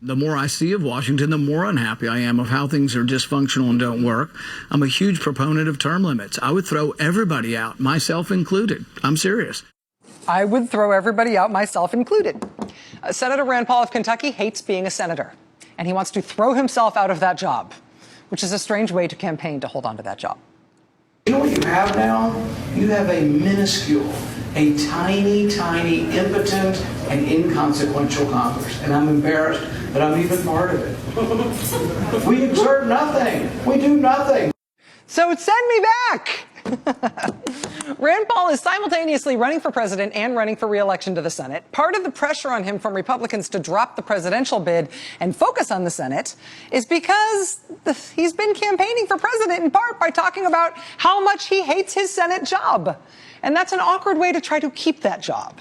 The more I see of Washington, the more unhappy I am of how things are dysfunctional and don't work. I'm a huge proponent of term limits. I would throw everybody out, myself included. I'm serious. I would throw everybody out, myself included. Senator Rand Paul of Kentucky hates being a senator, and he wants to throw himself out of that job, which is a strange way to campaign to hold on to that job. You know what you have now? You have a minuscule, a tiny, impotent, and inconsequential Congress. And I'm embarrassed that I'm even part of it. We exert nothing. We do nothing. So send me back! Rand Paul is simultaneously running for president and running for re-election to the Senate. Part of the pressure on him from Republicans to drop the presidential bid and focus on the Senate is because he's been campaigning for president in part by talking about how much he hates his Senate job. And that's an awkward way to try to keep that job.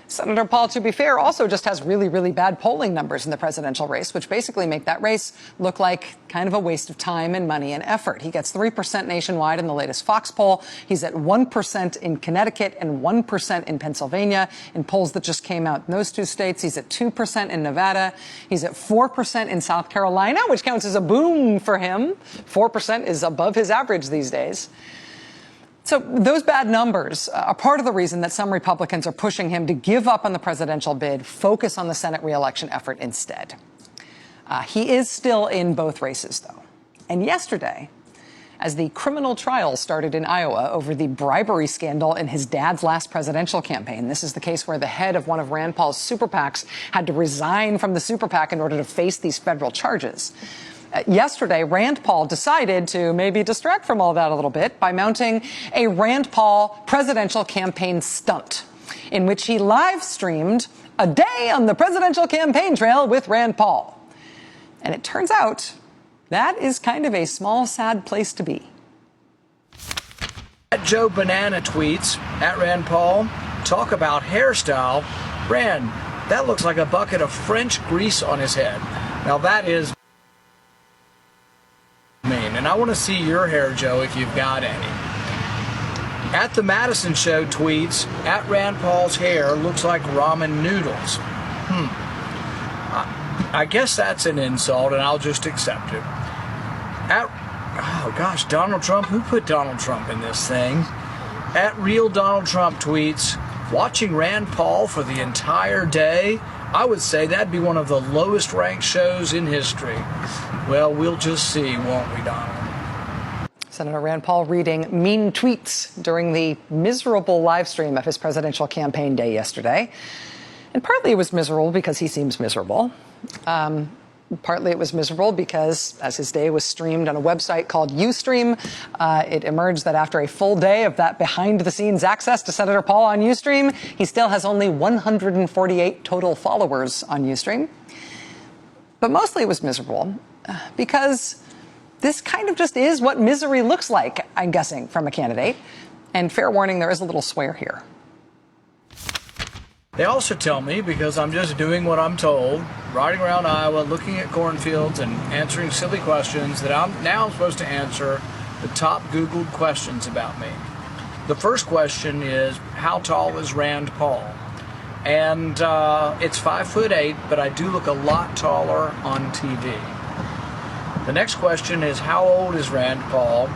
Senator Paul, to be fair, also just has really bad polling numbers in the presidential race, which basically make that race look like kind of a waste of time and money and effort. He gets 3% nationwide in the latest Fox poll. He's at 1% in Connecticut and 1% in Pennsylvania. In polls that just came out in those two states, he's at 2% in Nevada. He's at 4% in South Carolina, which counts as a boom for him. 4% is above his average these days. So those bad numbers are part of the reason that some Republicans are pushing him to give up on the presidential bid, focus on the Senate re-election effort instead. He is still in both races, though. And yesterday, as the criminal trial started in Iowa over the bribery scandal in his dad's last presidential campaign, this is the case where the head of one of Rand Paul's super PACs had to resign from the super PAC in order to face these federal charges. Yesterday, Rand Paul decided to maybe distract from all that a little bit by mounting a Rand Paul presidential campaign stunt, in which he live streamed a day on the presidential campaign trail with Rand Paul. And it turns out that is kind of a small, sad place to be. At Joe Banana tweets, at Rand Paul, talk about hairstyle. Rand, that looks like a bucket of French grease on his head. Now that is mean, and I want to see your hair, Joe, if you've got any. At the Madison Show tweets, at Rand Paul's hair looks like ramen noodles. I guess that's an insult, and I'll just accept it. Oh gosh, Donald Trump, who put Donald Trump in this thing? At Real Donald Trump tweets, watching Rand Paul for the entire day, I would say that'd be one of the lowest ranked shows in history. Well, we'll just see, won't we, Donald? Senator Rand Paul reading mean tweets during the miserable live stream of his presidential campaign day yesterday. And partly it was miserable because he seems miserable. Partly it was miserable because, as his day was streamed on a website called Ustream, it emerged that after a full day of that behind-the-scenes access to Senator Paul on Ustream, he still has only 148 total followers on Ustream. But mostly it was miserable because this kind of just is what misery looks like, I'm guessing, from a candidate. And fair warning, there is a little swear here. They also tell me, because I'm just doing what I'm told, riding around Iowa, looking at cornfields and answering silly questions, that I'm now supposed to answer the top Googled questions about me. The first question is, how tall is Rand Paul? And it's 5'8", but I do look a lot taller on TV. The next question is, how old is Rand Paul?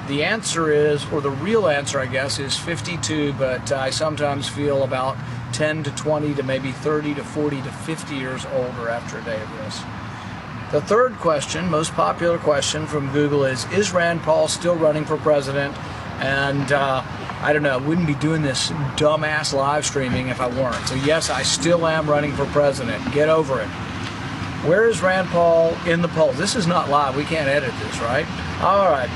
The answer is, or the real answer, I guess, is 52, but I sometimes feel about 10 to 20 to maybe 30 to 40 to 50 years older after a day of this. The third question, most popular question from Google is Rand Paul still running for president? And I don't know, I wouldn't be doing this dumbass live streaming if I weren't. So yes, I still am running for president. Get over it. Where is Rand Paul in the polls? This is not live. We can't edit this, right? All right.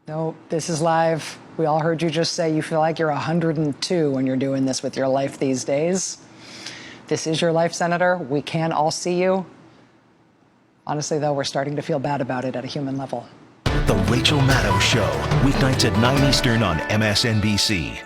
No, this is live. We all heard you just say you feel like you're 102 when you're doing this with your life these days. This is your life, Senator. We can all see you. Honestly, though, we're starting to feel bad about it at a human level. The Rachel Maddow Show, weeknights at 9 Eastern on MSNBC.